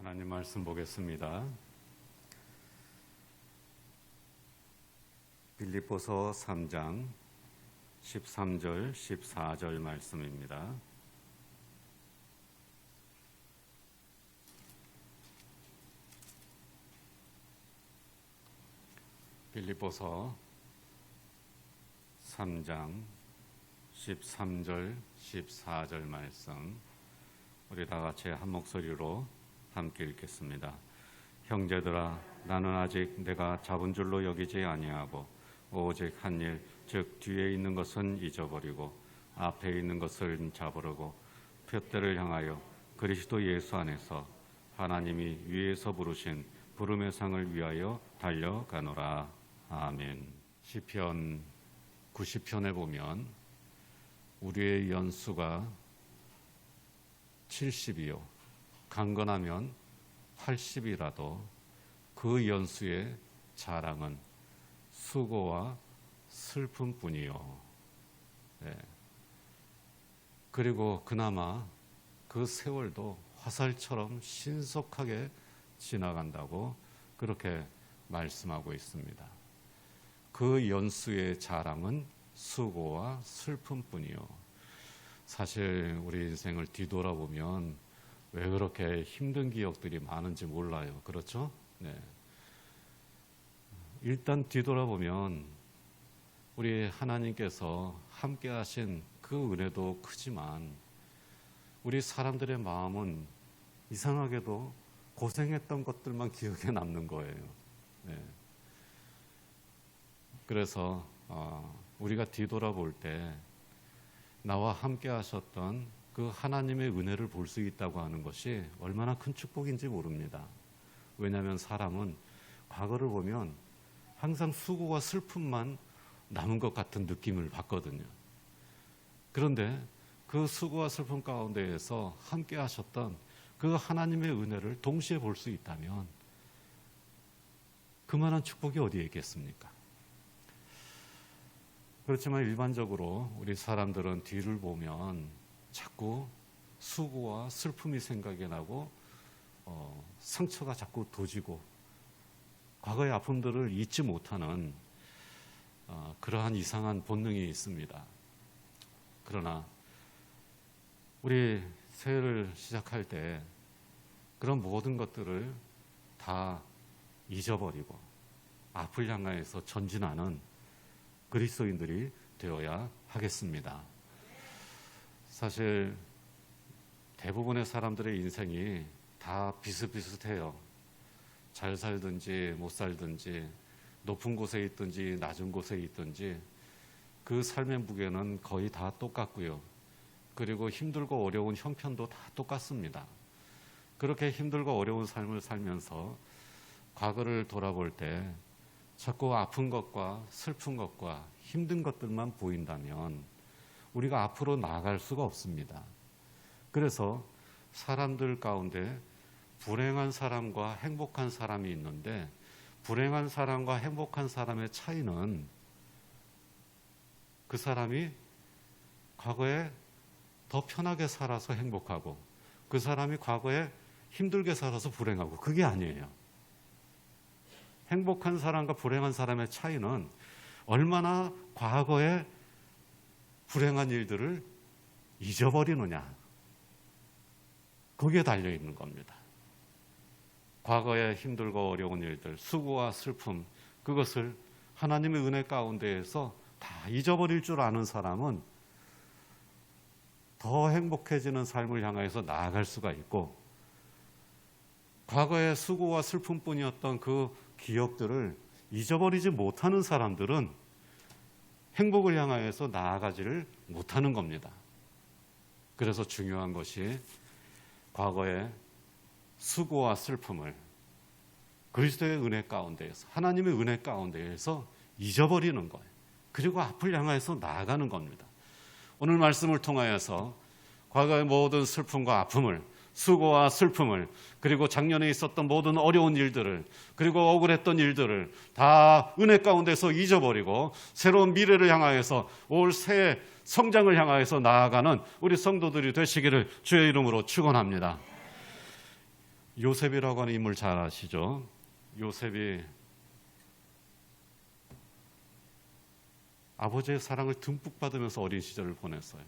하나님 말씀 보겠습니다. 빌립보서 3장 13절 14절 말씀입니다. 빌립보서 3장 13절 14절 말씀, 우리 다 같이 한 목소리로 함께 읽겠습니다. 형제들아, 나는 아직 내가 잡은 줄로 여기지 아니하고 오직 한 일, 즉 뒤에 있는 것은 잊어버리고 앞에 있는 것을 잡으려고 표대를 향하여 그리스도 예수 안에서 하나님이 위에서 부르신 부름의 상을 위하여 달려가노라. 아멘. 시편 90편에 보면 우리의 연수가 70이요 강건하면 80이라도 그 연수의 자랑은 수고와 슬픔뿐이요. 네. 그리고 그나마 그 세월도 화살처럼 신속하게 지나간다고 그렇게 말씀하고 있습니다. 그 연수의 자랑은 수고와 슬픔뿐이요. 사실 우리 인생을 뒤돌아보면 왜 그렇게 힘든 기억들이 많은지 몰라요. 그렇죠? 네. 일단 뒤돌아보면 우리 하나님께서 함께 하신 그 은혜도 크지만 우리 사람들의 마음은 이상하게도 고생했던 것들만 기억에 남는 거예요. 네. 그래서 우리가 뒤돌아볼 때 나와 함께 하셨던 그 하나님의 은혜를 볼 수 있다고 하는 것이 얼마나 큰 축복인지 모릅니다. 왜냐하면 사람은 과거를 보면 항상 수고와 슬픔만 남은 것 같은 느낌을 받거든요. 그런데 그 수고와 슬픔 가운데에서 함께 하셨던 그 하나님의 은혜를 동시에 볼 수 있다면 그만한 축복이 어디에 있겠습니까? 그렇지만 일반적으로 우리 사람들은 뒤를 보면 자꾸 수고와 슬픔이 생각이 나고 상처가 자꾸 도지고 과거의 아픔들을 잊지 못하는 그러한 이상한 본능이 있습니다. 그러나 우리 새해를 시작할 때 그런 모든 것들을 다 잊어버리고 앞을 향하여서 전진하는 그리스도인들이 되어야 하겠습니다. 사실 대부분의 사람들의 인생이 다 비슷비슷해요. 잘 살든지 못 살든지 높은 곳에 있든지 낮은 곳에 있든지 그 삶의 무게는 거의 다 똑같고요. 그리고 힘들고 어려운 형편도 다 똑같습니다. 그렇게 힘들고 어려운 삶을 살면서 과거를 돌아볼 때 자꾸 아픈 것과 슬픈 것과 힘든 것들만 보인다면 우리가 앞으로 나아갈 수가 없습니다. 그래서 사람들 가운데 불행한 사람과 행복한 사람이 있는데 불행한 사람과 행복한 사람의 차이는 그 사람이 과거에 더 편하게 살아서 행복하고 그 사람이 과거에 힘들게 살아서 불행하고 그게 아니에요. 행복한 사람과 불행한 사람의 차이는 얼마나 과거에 불행한 일들을 잊어버리느냐, 거기에 달려있는 겁니다. 과거에 힘들고 어려운 일들, 수고와 슬픔, 그것을 하나님의 은혜 가운데에서 다 잊어버릴 줄 아는 사람은 더 행복해지는 삶을 향해서 나아갈 수가 있고, 과거의 수고와 슬픔뿐이었던 그 기억들을 잊어버리지 못하는 사람들은 행복을 향하여서 나아가지를 못하는 겁니다. 그래서 중요한 것이 과거의 수고와 슬픔을 그리스도의 은혜 가운데에서, 하나님의 은혜 가운데에서 잊어버리는 거예요. 그리고 앞을 향해서 나아가는 겁니다. 오늘 말씀을 통하여서 과거의 모든 슬픔과 아픔을, 수고와 슬픔을, 그리고 작년에 있었던 모든 어려운 일들을, 그리고 억울했던 일들을 다 은혜 가운데서 잊어버리고 새로운 미래를 향하여서 올 새해 성장을 향하여서 나아가는 우리 성도들이 되시기를 주의 이름으로 축원합니다. 요셉이라고 하는 인물 잘 아시죠? 요셉이 아버지의 사랑을 듬뿍 받으면서 어린 시절을 보냈어요.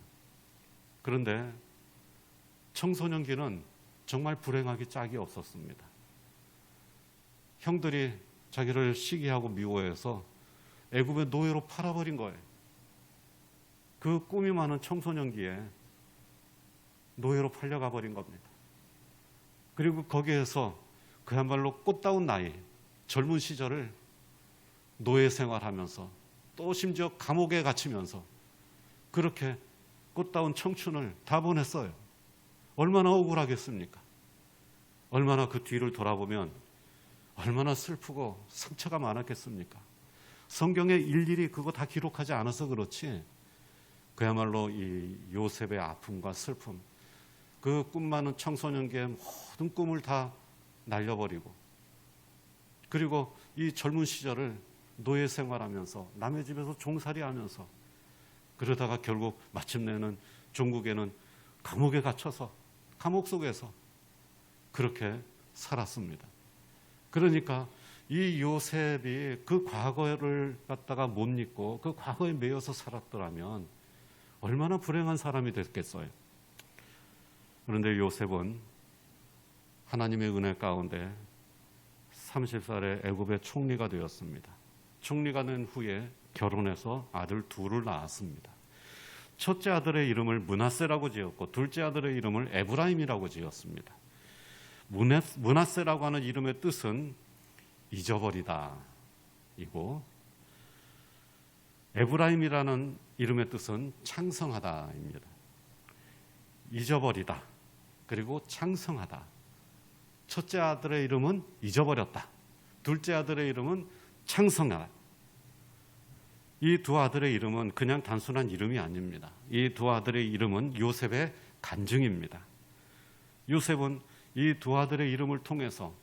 그런데 청소년기는 정말 불행하기 짝이 없었습니다. 형들이 자기를 시기하고 미워해서 애굽의 노예로 팔아버린 거예요. 그 꿈이 많은 청소년기에 노예로 팔려가 버린 겁니다. 그리고 거기에서 그야말로 꽃다운 나이, 젊은 시절을 노예 생활하면서 또 심지어 감옥에 갇히면서 그렇게 꽃다운 청춘을 다 보냈어요. 얼마나 억울하겠습니까? 얼마나 그 뒤를 돌아보면 얼마나 슬프고 상처가 많았겠습니까? 성경에 일일이 그거 다 기록하지 않아서 그렇지 그야말로 이 요셉의 아픔과 슬픔, 그 꿈 많은 청소년기의 모든 꿈을 다 날려버리고 그리고 이 젊은 시절을 노예 생활하면서 남의 집에서 종살이하면서 그러다가 결국 마침내는 종국에는 감옥에 갇혀서 감옥 속에서 그렇게 살았습니다. 그러니까 이 요셉이 그 과거를 갖다가 못 잊고 그 과거에 매여서 살았더라면 얼마나 불행한 사람이 됐겠어요. 그런데 요셉은 하나님의 은혜 가운데 30살에 애굽의 총리가 되었습니다. 총리가 된 후에 결혼해서 아들 둘을 낳았습니다. 첫째 아들의 이름을 므낫세라고 지었고 둘째 아들의 이름을 에브라임이라고 지었습니다. 므낫세라고 하는 이름의 뜻은 잊어버리다 이고 에브라임이라는 이름의 뜻은 창성하다입니다. 잊어버리다 그리고 창성하다. 첫째 아들의 이름은 잊어버렸다. 둘째 아들의 이름은 창성하다. 이 두 아들의 이름은 그냥 단순한 이름이 아닙니다. 이 두 아들의 이름은 요셉의 간증입니다. 요셉은 이 두 아들의 이름을 통해서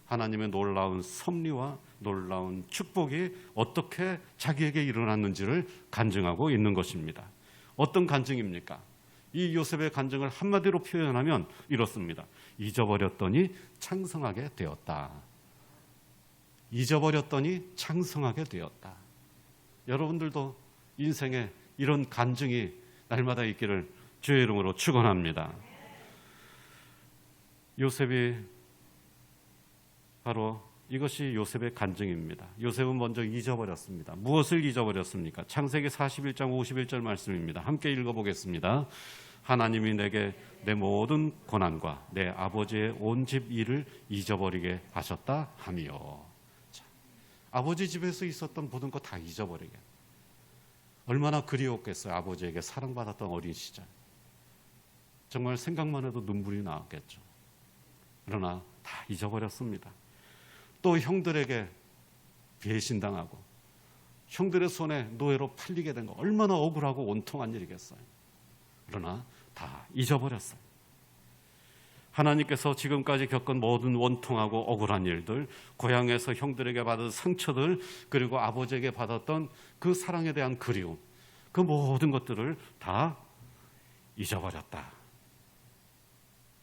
하나님의 놀라운 섭리와 놀라운 축복이 어떻게 자기에게 일어났는지를 간증하고 있는 것입니다. 어떤 간증입니까? 이 요셉의 간증을 한마디로 표현하면 이렇습니다. 잊어버렸더니 창성하게 되었다. 잊어버렸더니 창성하게 되었다. 여러분들도 인생에 이런 간증이 날마다 있기를 주의 이름으로 축원합니다. 요셉이 바로 이것이 요셉의 간증입니다. 요셉은 먼저 잊어버렸습니다. 무엇을 잊어버렸습니까? 창세기 41장 51절 말씀입니다. 함께 읽어보겠습니다. 하나님이 내게 내 모든 고난과 내 아버지의 온 집 일을 잊어버리게 하셨다 하며. 자, 아버지 집에서 있었던 모든 것 다 잊어버리게. 얼마나 그리웠겠어요. 아버지에게 사랑받았던 어린 시절. 정말 생각만 해도 눈물이 나왔겠죠. 그러나 다 잊어버렸습니다. 또 형들에게 배신당하고 형들의 손에 노예로 팔리게 된 거 얼마나 억울하고 온통한 일이겠어요. 그러나 다 잊어버렸어요. 하나님께서 지금까지 겪은 모든 원통하고 억울한 일들, 고향에서 형들에게 받은 상처들, 그리고 아버지에게 받았던 그 사랑에 대한 그리움, 그 모든 것들을 다 잊어버렸다.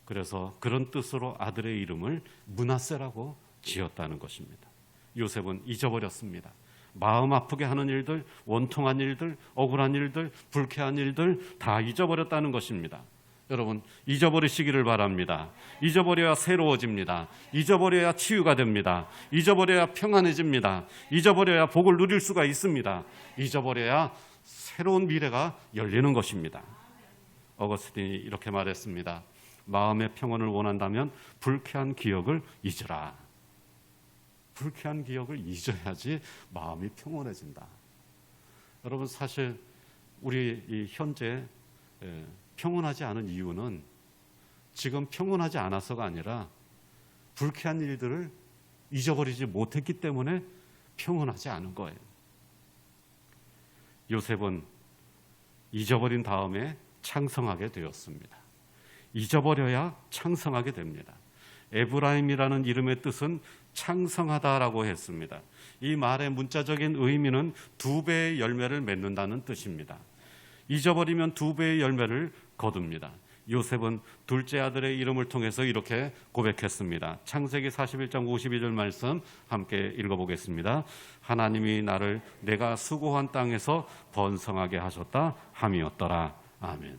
그래서 그런 뜻으로 아들의 이름을 므낫세라고 지었다는 것입니다. 요셉은 잊어버렸습니다. 마음 아프게 하는 일들, 원통한 일들, 억울한 일들, 불쾌한 일들 다 잊어버렸다는 것입니다. 여러분, 잊어버리시기를 바랍니다. 잊어버려야 새로워집니다. 잊어버려야 치유가 됩니다. 잊어버려야 평안해집니다. 잊어버려야 복을 누릴 수가 있습니다. 잊어버려야 새로운 미래가 열리는 것입니다. 어거스틴이 이렇게 말했습니다. 마음의 평온을 원한다면 불쾌한 기억을 잊으라. 불쾌한 기억을 잊어야지 마음이 평온해진다. 여러분, 사실 우리 이 현재 평온하지 않은 이유는 지금 평온하지 않아서가 아니라 불쾌한 일들을 잊어버리지 못했기 때문에 평온하지 않은 거예요. 요셉은 잊어버린 다음에 창성하게 되었습니다. 잊어버려야 창성하게 됩니다. 에브라임이라는 이름의 뜻은 창성하다라고 했습니다. 이 말의 문자적인 의미는 2배의 열매를 맺는다는 뜻입니다. 잊어버리면 2배의 열매를 거둡니다. 요셉은 둘째 아들의 이름을 통해서 이렇게 고백했습니다. 창세기 41장 52절 말씀 함께 읽어보겠습니다. 하나님이 나를 내가 수고한 땅에서 번성하게 하셨다 함이었더라. 아멘.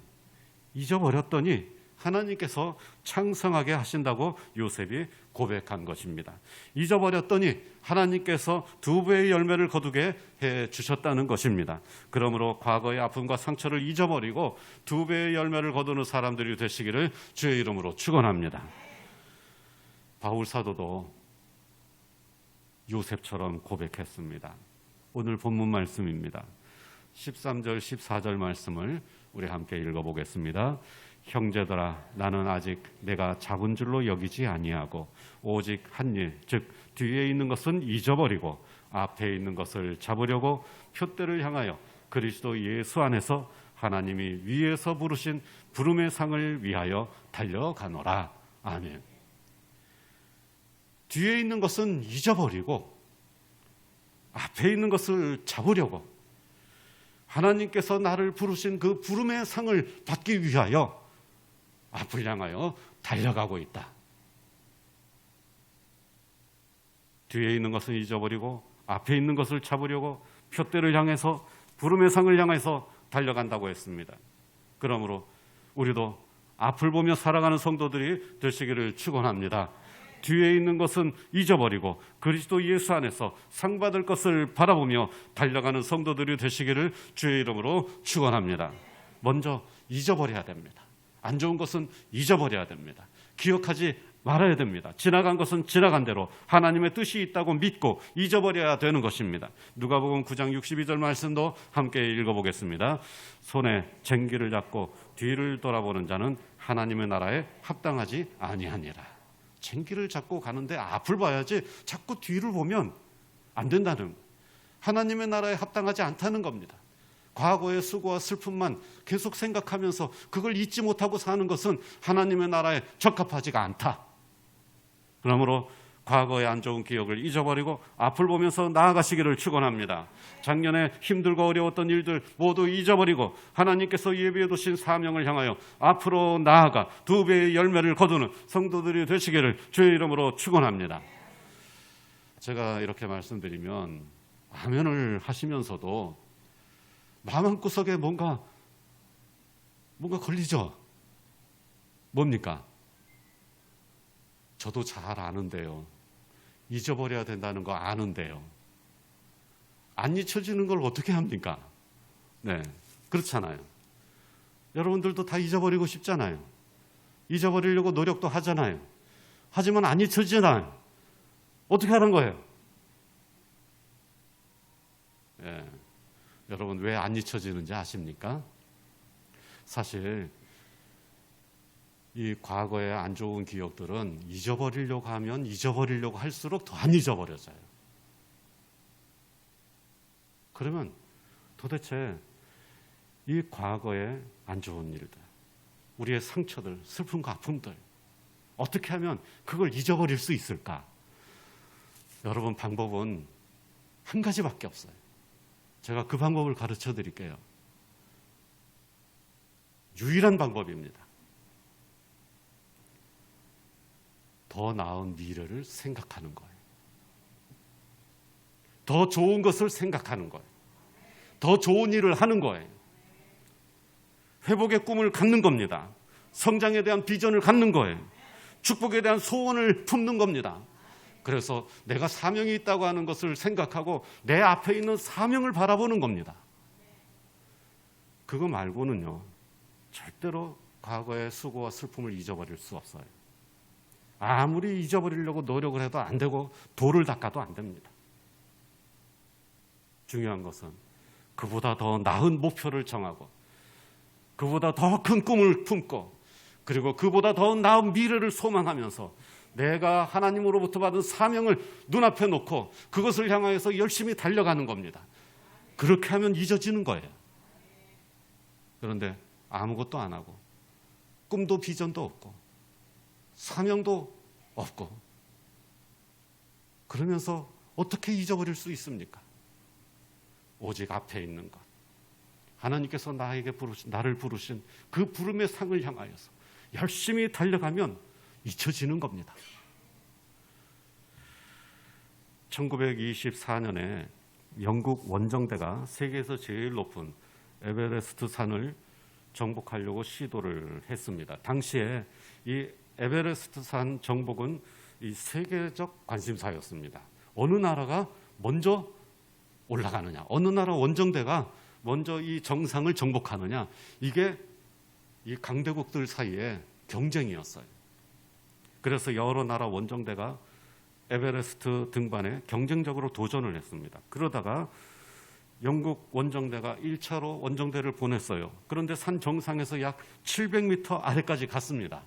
잊어버렸더니 하나님께서 창성하게 하신다고 요셉이 고백한 것입니다. 잊어버렸더니 하나님께서 두 배의 열매를 거두게 해 주셨다는 것입니다. 그러므로 과거의 아픔과 상처를 잊어버리고 두 배의 열매를 거두는 사람들이 되시기를 주의 이름으로 축원합니다. 바울 사도도 요셉처럼 고백했습니다. 오늘 본문 말씀입니다. 13절 14절 말씀을 우리 함께 읽어보겠습니다. 형제들아, 나는 아직 내가 잡은 줄로 여기지 아니하고 오직 한 일, 즉 뒤에 있는 것은 잊어버리고 앞에 있는 것을 잡으려고 표대를 향하여 그리스도 예수 안에서 하나님이 위에서 부르신 부름의 상을 위하여 달려가노라. 아멘. 뒤에 있는 것은 잊어버리고 앞에 있는 것을 잡으려고 하나님께서 나를 부르신 그 부름의 상을 받기 위하여 앞을 향하여 달려가고 있다. 뒤에 있는 것은 잊어버리고 앞에 있는 것을 잡으려고 표대를 향해서 부름의 상을 향해서 달려간다고 했습니다. 그러므로 우리도 앞을 보며 살아가는 성도들이 되시기를 축원합니다. 뒤에 있는 것은 잊어버리고 그리스도 예수 안에서 상 받을 것을 바라보며 달려가는 성도들이 되시기를 주의 이름으로 축원합니다. 먼저 잊어버려야 됩니다. 안 좋은 것은 잊어버려야 됩니다. 기억하지 말아야 됩니다. 지나간 것은 지나간 대로 하나님의 뜻이 있다고 믿고 잊어버려야 되는 것입니다. 누가복음 9장 62절 말씀도 함께 읽어보겠습니다. 손에 쟁기를 잡고 뒤를 돌아보는 자는 하나님의 나라에 합당하지 아니하니라. 쟁기를 잡고 가는데 앞을 봐야지 자꾸 뒤를 보면 안 된다는, 하나님의 나라에 합당하지 않다는 겁니다. 과거의 수고와 슬픔만 계속 생각하면서 그걸 잊지 못하고 사는 것은 하나님의 나라에 적합하지가 않다. 그러므로 과거의 안 좋은 기억을 잊어버리고 앞을 보면서 나아가시기를 축원합니다. 작년에 힘들고 어려웠던 일들 모두 잊어버리고 하나님께서 예비해 두신 사명을 향하여 앞으로 나아가 두 배의 열매를 거두는 성도들이 되시기를 주의 이름으로 축원합니다. 제가 이렇게 말씀드리면 아멘을 하시면서도 마음 한구석에 뭔가 걸리죠. 뭡니까? 저도 잘 아는데요. 잊어버려야 된다는 거 아는데요. 안 잊혀지는 걸 어떻게 합니까? 네, 그렇잖아요. 여러분들도 다 잊어버리고 싶잖아요. 잊어버리려고 노력도 하잖아요. 하지만 안 잊혀지잖아요. 어떻게 하는 거예요? 네. 여러분 왜 안 잊혀지는지 아십니까? 사실 이 과거의 안 좋은 기억들은 잊어버리려고 하면 잊어버리려고 할수록 더 안 잊어버려져요. 그러면 도대체 이 과거의 안 좋은 일들, 우리의 상처들, 슬픔과 아픔들 어떻게 하면 그걸 잊어버릴 수 있을까? 여러분 방법은 한 가지밖에 없어요. 제가 그 방법을 가르쳐 드릴게요. 유일한 방법입니다. 더 나은 미래를 생각하는 거예요. 더 좋은 것을 생각하는 거예요. 더 좋은 일을 하는 거예요. 회복의 꿈을 갖는 겁니다. 성장에 대한 비전을 갖는 거예요. 축복에 대한 소원을 품는 겁니다. 그래서 내가 사명이 있다고 하는 것을 생각하고 내 앞에 있는 사명을 바라보는 겁니다. 그거 말고는요, 절대로 과거의 수고와 슬픔을 잊어버릴 수 없어요. 아무리 잊어버리려고 노력을 해도 안 되고 돌을 닦아도 안 됩니다. 중요한 것은 그보다 더 나은 목표를 정하고 그보다 더 큰 꿈을 품고 그리고 그보다 더 나은 미래를 소망하면서 내가 하나님으로부터 받은 사명을 눈앞에 놓고 그것을 향하여서 열심히 달려가는 겁니다. 그렇게 하면 잊어지는 거예요. 그런데 아무것도 안 하고 꿈도 비전도 없고 사명도 없고 그러면서 어떻게 잊어버릴 수 있습니까? 오직 앞에 있는 것, 하나님께서 나를 부르신 그 부름의 상을 향하여서 열심히 달려가면 잊혀지는 겁니다. 1924년에 영국 원정대가 세계에서 제일 높은 에베레스트 산을 정복하려고 시도를 했습니다. 당시에 이 에베레스트 산 정복은 이 세계적 관심사였습니다. 어느 나라가 먼저 올라가느냐, 어느 나라 원정대가 먼저 이 정상을 정복하느냐, 이게 이 강대국들 사이에 경쟁이었어요. 그래서 여러 나라 원정대가 에베레스트 등반에 경쟁적으로 도전을 했습니다. 그러다가 영국 원정대가 1차로 원정대를 보냈어요. 그런데 산 정상에서 약 700m 아래까지 갔습니다.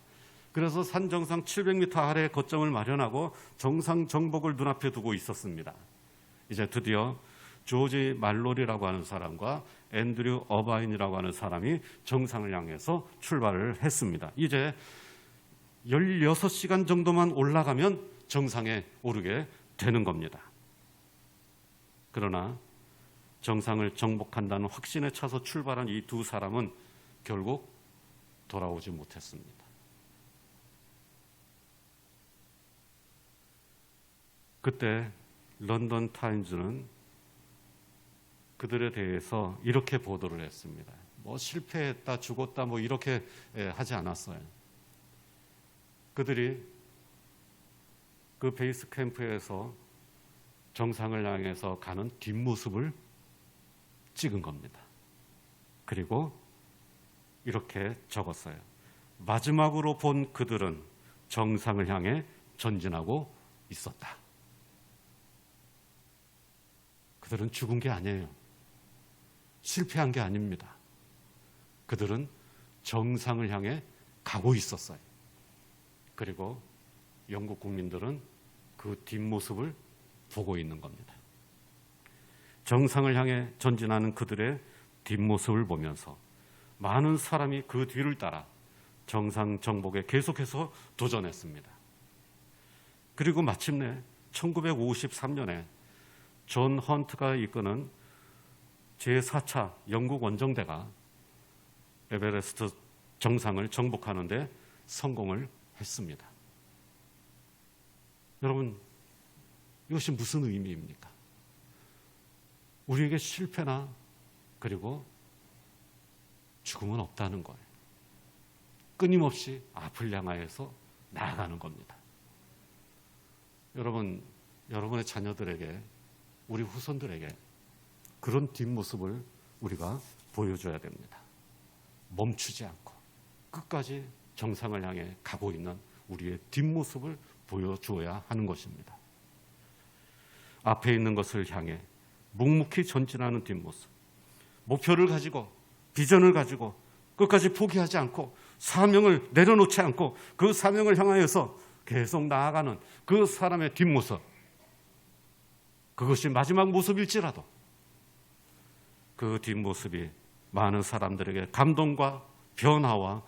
그래서 산 정상 700m 아래에 거점을 마련하고 정상 정복을 눈앞에 두고 있었습니다. 이제 드디어 조지 말로리라고 하는 사람과 앤드류 어바인이라고 하는 사람이 정상을 향해서 출발을 했습니다. 이제 16시간 정도만 올라가면 정상에 오르게 되는 겁니다. 그러나 정상을 정복한다는 확신에 차서 출발한 이 두 사람은 결국 돌아오지 못했습니다. 그때 런던 타임즈는 그들에 대해서 이렇게 보도를 했습니다. 뭐 실패했다, 죽었다, 뭐 이렇게 하지 않았어요. 그들이 그 베이스 캠프에서 정상을 향해서 가는 뒷모습을 찍은 겁니다. 그리고 이렇게 적었어요. 마지막으로 본 그들은 정상을 향해 전진하고 있었다. 그들은 죽은 게 아니에요. 실패한 게 아닙니다. 그들은 정상을 향해 가고 있었어요. 그리고 영국 국민들은 그 뒷모습을 보고 있는 겁니다. 정상을 향해 전진하는 그들의 뒷모습을 보면서 많은 사람이 그 뒤를 따라 정상 정복에 계속해서 도전했습니다. 그리고 마침내 1953년에 존 헌트가 이끄는 제4차 영국 원정대가 에베레스트 정상을 정복하는 데 성공을 했습니다. 여러분, 이것이 무슨 의미입니까? 우리에게 실패나 그리고 죽음은 없다는 거예요. 끊임없이 앞을 향하여서 나아가는 겁니다. 여러분, 여러분의 자녀들에게, 우리 후손들에게 그런 뒷모습을 우리가 보여줘야 됩니다. 멈추지 않고 끝까지 정상을 향해 가고 있는 우리의 뒷모습을 보여주어야 하는 것입니다. 앞에 있는 것을 향해 묵묵히 전진하는 뒷모습, 목표를 가지고 비전을 가지고 끝까지 포기하지 않고 사명을 내려놓지 않고 그 사명을 향하여서 계속 나아가는 그 사람의 뒷모습, 그것이 마지막 모습일지라도 그 뒷모습이 많은 사람들에게 감동과 변화와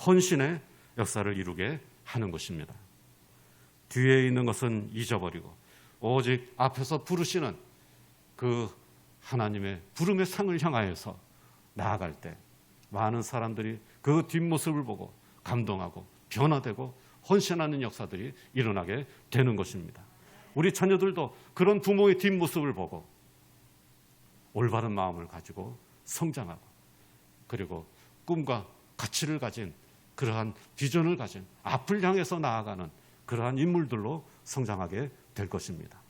헌신의 역사를 이루게 하는 것입니다. 뒤에 있는 것은 잊어버리고 오직 앞에서 부르시는 그 하나님의 부름의 상을 향하여서 나아갈 때 많은 사람들이 그 뒷모습을 보고 감동하고 변화되고 헌신하는 역사들이 일어나게 되는 것입니다. 우리 자녀들도 그런 부모의 뒷모습을 보고 올바른 마음을 가지고 성장하고 그리고 꿈과 가치를 가진 그러한 비전을 가진 앞을 향해서 나아가는 그러한 인물들로 성장하게 될 것입니다.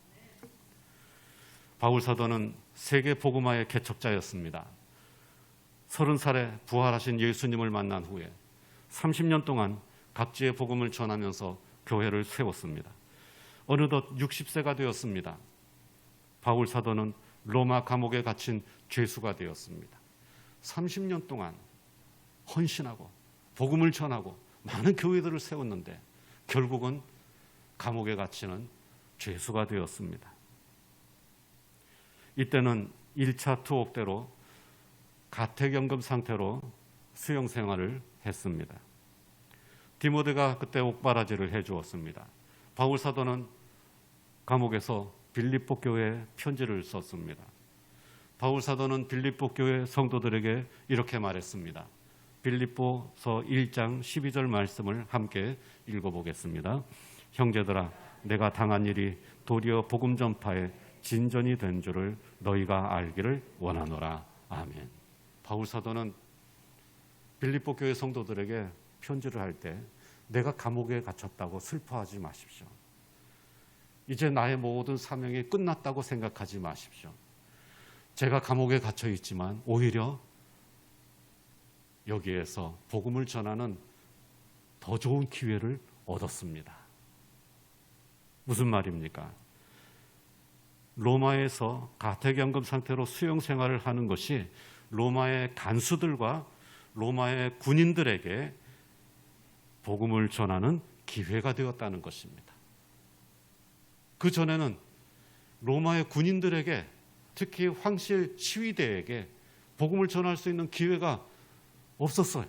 바울 사도는 세계 복음화의 개척자였습니다. 30살에 부활하신 예수님을 만난 후에 30년 동안 각지의 복음을 전하면서 교회를 세웠습니다. 어느덧 60세가 되었습니다. 바울 사도는 로마 감옥에 갇힌 죄수가 되었습니다. 30년 동안 헌신하고 복음을 전하고 많은 교회들을 세웠는데 결국은 감옥에 갇히는 죄수가 되었습니다. 이때는 1차 투옥대로 가택연금 상태로 수용 생활을 했습니다. 디모데가 그때 옥바라지를 해주었습니다. 바울 사도는 감옥에서 빌립보 교회에 편지를 썼습니다. 바울 사도는 빌립보 교회 성도들에게 이렇게 말했습니다. 빌립보서 1장 12절 말씀을 함께 읽어보겠습니다. 형제들아, 내가 당한 일이 도리어 복음 전파에 진전이 된 줄을 너희가 알기를 원하노라. 아멘. 바울 사도는 빌립보 교회 성도들에게 편지를 할 때 내가 감옥에 갇혔다고 슬퍼하지 마십시오. 이제 나의 모든 사명이 끝났다고 생각하지 마십시오. 제가 감옥에 갇혀 있지만 오히려 여기에서 복음을 전하는 더 좋은 기회를 얻었습니다. 무슨 말입니까? 로마에서 가택연금 상태로 수용 생활을 하는 것이 로마의 간수들과 로마의 군인들에게 복음을 전하는 기회가 되었다는 것입니다. 그 전에는 로마의 군인들에게, 특히 황실 시위대에게 복음을 전할 수 있는 기회가 없었어요.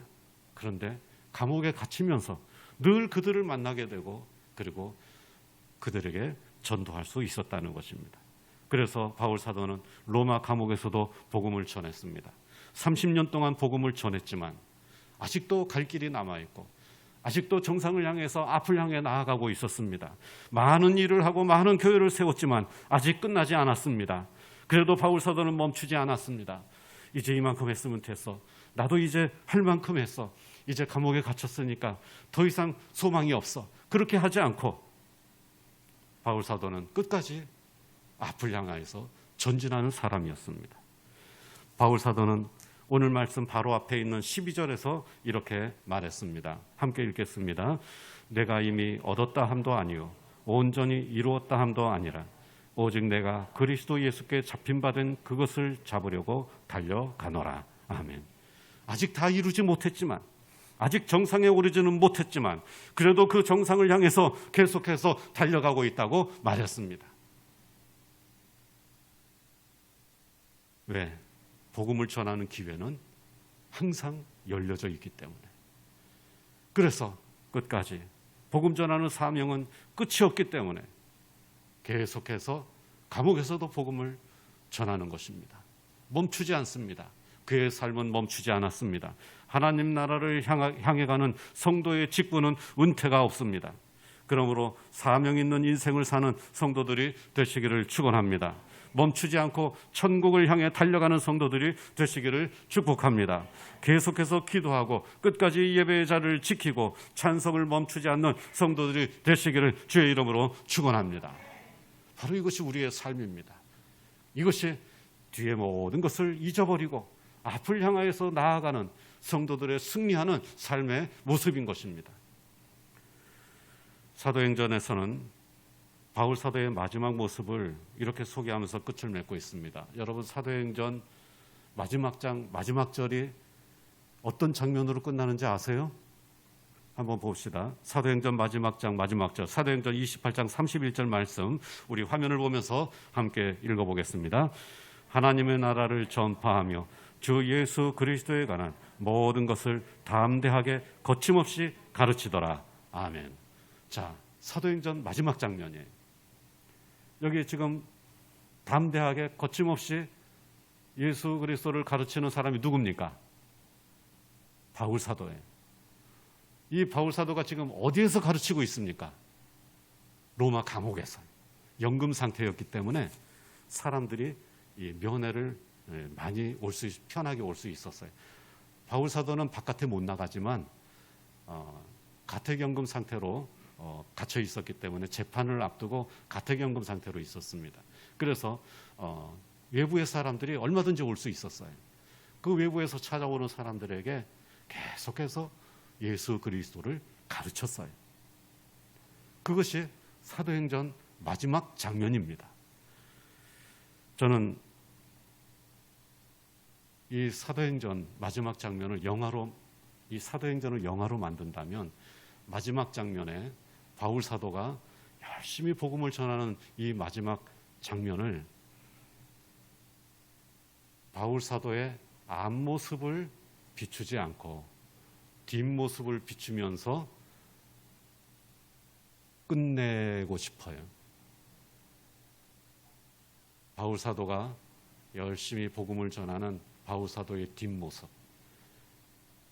그런데 감옥에 갇히면서 늘 그들을 만나게 되고 그리고 그들에게 전도할 수 있었다는 것입니다. 그래서 바울 사도는 로마 감옥에서도 복음을 전했습니다. 30년 동안 복음을 전했지만 아직도 갈 길이 남아있고 아직도 정상을 향해서 앞을 향해 나아가고 있었습니다. 많은 일을 하고 많은 교회를 세웠지만 아직 끝나지 않았습니다. 그래도 바울 사도는 멈추지 않았습니다. 이제 이만큼 했으면 됐어. 나도 이제 할 만큼 했어. 이제 감옥에 갇혔으니까 더 이상 소망이 없어. 그렇게 하지 않고 바울 사도는 끝까지 앞을 향하여서 전진하는 사람이었습니다. 바울 사도는 오늘 말씀 바로 앞에 있는 12절에서 이렇게 말했습니다. 함께 읽겠습니다. 내가 이미 얻었다 함도 아니요 온전히 이루었다 함도 아니라 오직 내가 그리스도 예수께 잡힌 바 된 그것을 잡으려고 달려가노라. 아멘. 아직 다 이루지 못했지만, 아직 정상에 오르지는 못했지만 그래도 그 정상을 향해서 계속해서 달려가고 있다고 말했습니다. 왜? 복음을 전하는 기회는 항상 열려져 있기 때문에. 그래서 끝까지 복음 전하는 사명은 끝이 없기 때문에 계속해서 감옥에서도 복음을 전하는 것입니다. 멈추지 않습니다. 그의 삶은 멈추지 않았습니다. 하나님 나라를 향해 가는 성도의 직분은 은퇴가 없습니다. 그러므로 사명 있는 인생을 사는 성도들이 되시기를 축원합니다. 멈추지 않고 천국을 향해 달려가는 성도들이 되시기를 축복합니다. 계속해서 기도하고 끝까지 예배의 자리를 지키고 찬송을 멈추지 않는 성도들이 되시기를 주의 이름으로 축원합니다. 바로 이것이 우리의 삶입니다. 이것이 뒤에 모든 것을 잊어버리고 앞을 향하여서 나아가는 성도들의 승리하는 삶의 모습인 것입니다. 사도행전에서는 바울 사도의 마지막 모습을 이렇게 소개하면서 끝을 맺고 있습니다. 여러분, 사도행전 마지막 장 마지막 절이 어떤 장면으로 끝나는지 아세요? 한번 봅시다. 사도행전 마지막 장 마지막 절, 사도행전 28장 31절 말씀 우리 화면을 보면서 함께 읽어보겠습니다. 하나님의 나라를 전파하며 주 예수 그리스도에 관한 모든 것을 담대하게 거침없이 가르치더라. 아멘. 자, 사도행전 마지막 장면이에요. 여기 지금 담대하게 거침없이 예수 그리스도를 가르치는 사람이 누굽니까? 바울 사도예요. 이 바울 사도가 지금 어디에서 가르치고 있습니까? 로마 감옥에서. 연금 상태였기 때문에 사람들이 이 면회를 많이 편하게 올 수 있었어요. 바울 사도는 바깥에 못 나가지만 가택연금 상태로 갇혀 있었기 때문에 재판을 앞두고 가택연금 상태로 있었습니다. 그래서 외부의 사람들이 얼마든지 올 수 있었어요. 그 외부에서 찾아오는 사람들에게 계속해서 예수 그리스도를 가르쳤어요. 그것이 사도행전 마지막 장면입니다. 저는 이 사도행전 마지막 장면을 이 사도행전을 영화로 만든다면 마지막 장면에 바울 사도가 열심히 복음을 전하는 이 마지막 장면을 바울 사도의 앞모습을 비추지 않고 뒷모습을 비추면서 끝내고 싶어요. 바울 사도가 열심히 복음을 전하는 바울 사도의 뒷모습.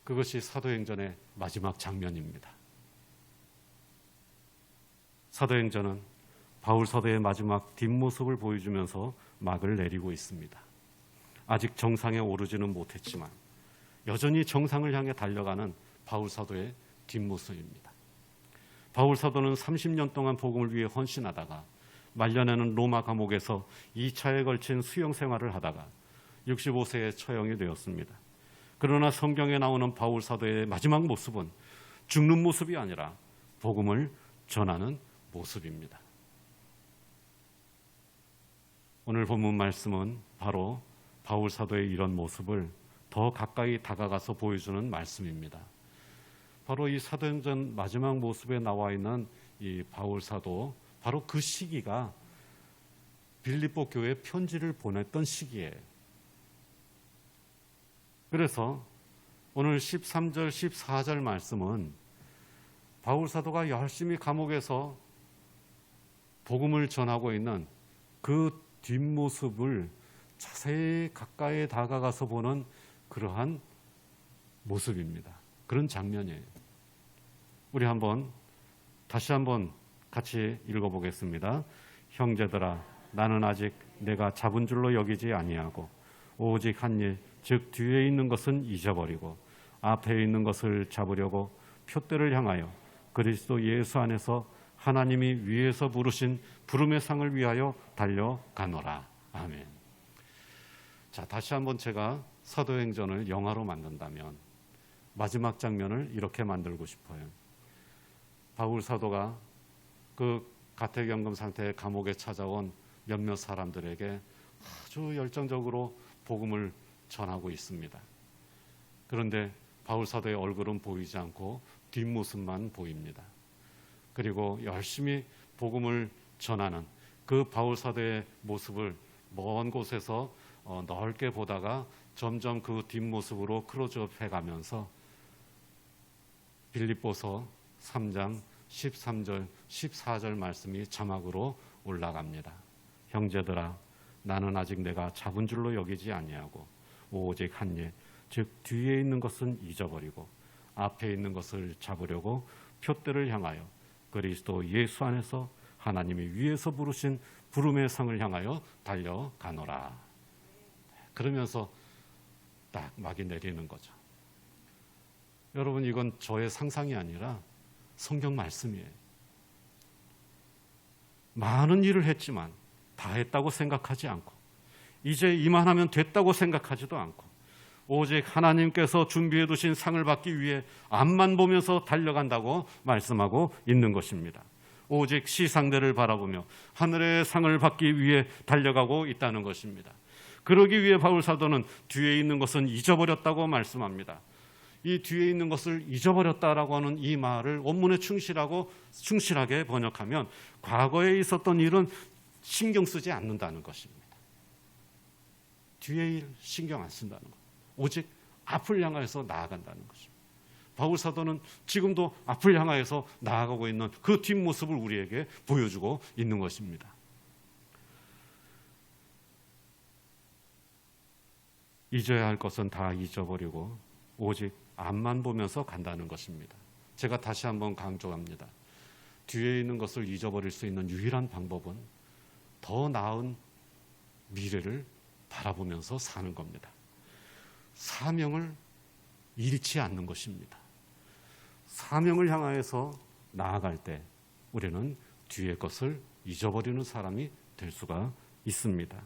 그것이 사도행전의 마지막 장면입니다. 사도행전은 바울 사도의 마지막 뒷모습을 보여주면서 막을 내리고 있습니다. 아직 정상에 오르지는 못했지만 여전히 정상을 향해 달려가는 바울 사도의 뒷모습입니다. 바울 사도는 30년 동안 복음을 위해 헌신하다가 말년에는 로마 감옥에서 2차에 걸친 수용 생활을 하다가 65세에 처형이 되었습니다. 그러나 성경에 나오는 바울 사도의 마지막 모습은 죽는 모습이 아니라 복음을 전하는 모습입니다. 오늘 본문 말씀은 바로 바울 사도의 이런 모습을 더 가까이 다가가서 보여주는 말씀입니다. 바로 이 사도행전 마지막 모습에 나와 있는 이 바울 사도, 바로 그 시기가 빌립보 교회에 편지를 보냈던 시기예요. 그래서 오늘 13절, 14절 말씀은 바울 사도가 열심히 감옥에서 복음을 전하고 있는 그 뒷모습을 자세히 가까이 다가가서 보는 그러한 모습입니다. 그런 장면이에요. 우리 다시 한번 같이 읽어보겠습니다. 형제들아, 나는 아직 내가 잡은 줄로 여기지 아니하고 오직 한 일, 즉 뒤에 있는 것은 잊어버리고 앞에 있는 것을 잡으려고 표대를 향하여 그리스도 예수 안에서 하나님이 위에서 부르신 부름의 상을 위하여 달려가노라. 아멘. 자, 다시 한번 제가 사도행전을 영화로 만든다면 마지막 장면을 이렇게 만들고 싶어요. 바울 사도가 그 가택연금 상태의 감옥에 찾아온 몇몇 사람들에게 아주 열정적으로 복음을 전하고 있습니다. 그런데 바울 사도의 얼굴은 보이지 않고 뒷모습만 보입니다. 그리고 열심히 복음을 전하는 그 바울 사도의 모습을 먼 곳에서 넓게 보다가 점점 그 뒷모습으로 클로즈업 해가면서 빌립보서 3장 13절, 14절 말씀이 자막으로 올라갑니다. 형제들아, 나는 아직 내가 잡은 줄로 여기지 아니하고 오직 한 일, 즉 뒤에 있는 것은 잊어버리고 앞에 있는 것을 잡으려고 표대를 향하여 그리스도 예수 안에서 하나님이 위에서 부르신 부름의 상을 향하여 달려가노라. 그러면서 딱 막이 내리는 거죠. 여러분, 이건 저의 상상이 아니라 성경 말씀이에요. 많은 일을 했지만 다 했다고 생각하지 않고 이제 이만하면 됐다고 생각하지도 않고 오직 하나님께서 준비해 두신 상을 받기 위해 앞만 보면서 달려간다고 말씀하고 있는 것입니다. 오직 시상대를 바라보며 하늘의 상을 받기 위해 달려가고 있다는 것입니다. 그러기 위해 바울 사도는 뒤에 있는 것은 잊어버렸다고 말씀합니다. 이 뒤에 있는 것을 잊어버렸다라고 하는 이 말을 원문에 충실하게 번역하면 과거에 있었던 일은 신경 쓰지 않는다는 것입니다. 뒤에 일 신경 안 쓴다는 것. 오직 앞을 향해서 나아간다는 것입니다. 바울 사도는 지금도 앞을 향해서 나아가고 있는 그 뒷모습을 우리에게 보여주고 있는 것입니다. 잊어야 할 것은 다 잊어버리고 오직 앞만 보면서 간다는 것입니다. 제가 다시 한번 강조합니다. 뒤에 있는 것을 잊어버릴 수 있는 유일한 방법은 더 나은 미래를 바라보면서 사는 겁니다. 사명을 잃지 않는 것입니다. 사명을 향하여서 나아갈 때 우리는 뒤의 것을 잊어버리는 사람이 될 수가 있습니다.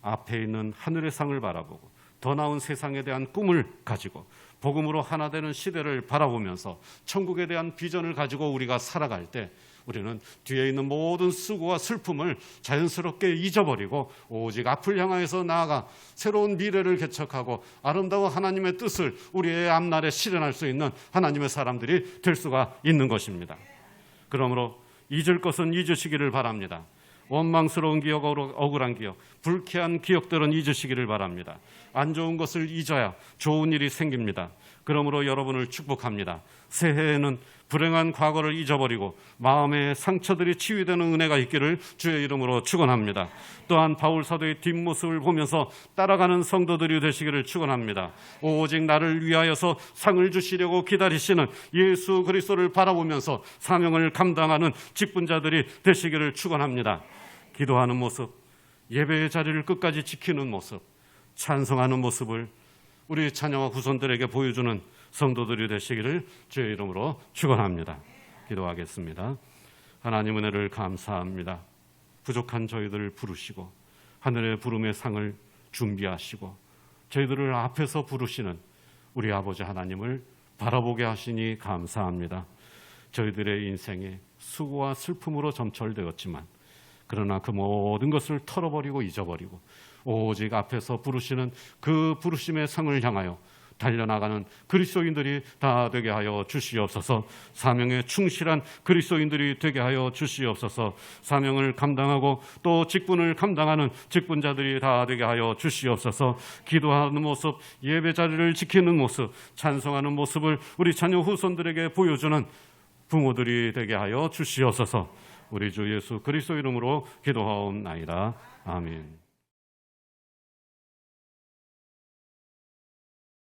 앞에 있는 하늘의 상을 바라보고 더 나은 세상에 대한 꿈을 가지고 복음으로 하나 되는 시대를 바라보면서 천국에 대한 비전을 가지고 우리가 살아갈 때 우리는 뒤에 있는 모든 수고와 슬픔을 자연스럽게 잊어버리고 오직 앞을 향해서 나아가 새로운 미래를 개척하고 아름다운 하나님의 뜻을 우리의 앞날에 실현할 수 있는 하나님의 사람들이 될 수가 있는 것입니다. 그러므로 잊을 것은 잊으시기를 바랍니다. 원망스러운 기억, 억울한 기억, 불쾌한 기억들은 잊으시기를 바랍니다. 안 좋은 것을 잊어야 좋은 일이 생깁니다. 그러므로 여러분을 축복합니다. 새해에는 불행한 과거를 잊어버리고 마음의 상처들이 치유되는 은혜가 있기를 주의 이름으로 축원합니다. 또한 바울 사도의 뒷모습을 보면서 따라가는 성도들이 되시기를 축원합니다. 오직 나를 위하여서 상을 주시려고 기다리시는 예수 그리스도를 바라보면서 사명을 감당하는 직분자들이 되시기를 축원합니다. 기도하는 모습, 예배의 자리를 끝까지 지키는 모습, 찬송하는 모습을 우리 자녀와 후손들에게 보여주는 성도들이 되시기를 주의 이름으로 축원합니다. 기도하겠습니다. 하나님 은혜를 감사합니다. 부족한 저희들을 부르시고 하늘의 부름의 상을 준비하시고 저희들을 앞에서 부르시는 우리 아버지 하나님을 바라보게 하시니 감사합니다. 저희들의 인생이 수고와 슬픔으로 점철되었지만 그러나 그 모든 것을 털어버리고 잊어버리고 오직 앞에서 부르시는 그 부르심의 상을 향하여 달려나가는 그리스도인들이 다 되게 하여 주시옵소서. 사명에 충실한 그리스도인들이 되게 하여 주시옵소서. 사명을 감당하고 또 직분을 감당하는 직분자들이 다 되게 하여 주시옵소서. 기도하는 모습, 예배 자리를 지키는 모습, 찬송하는 모습을 우리 자녀 후손들에게 보여주는 부모들이 되게 하여 주시옵소서. 우리 주 예수 그리스도 이름으로 기도하옵나이다. 아멘.